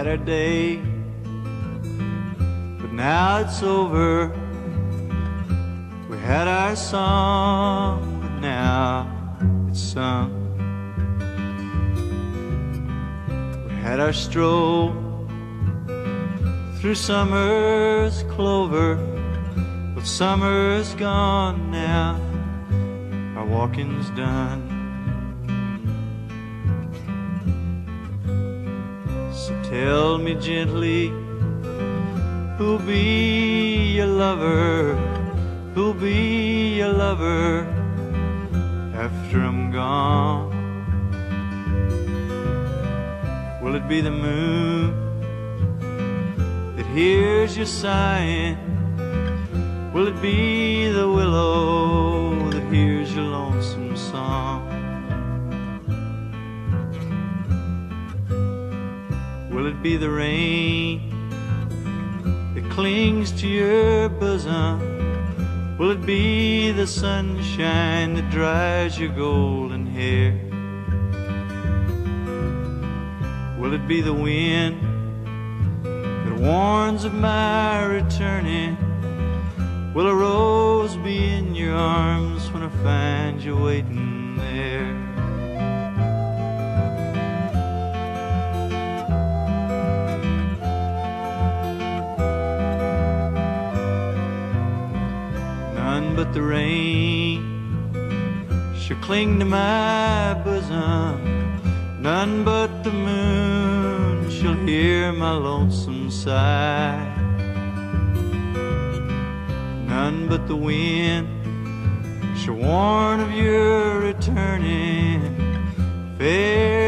had our day, but now it's over. We had our song, but now it's sung. We had our stroll through summer's clover, but summer's gone now, our walking's done. So tell me gently, who'll be your lover? Who'll be your lover after I'm gone? Will it be the moon that hears you sighing? Will it be the willow that hears your lonesome song? Will it be the rain that clings to your bosom? Will it be the sunshine that dries your golden hair? Will it be the wind that warns of my returning? Will a rose be in your arms when I find you waiting there? None but the rain shall cling to my bosom. None but the moon shall hear my lonesome sigh. None but the wind shall warn of your returning. Fair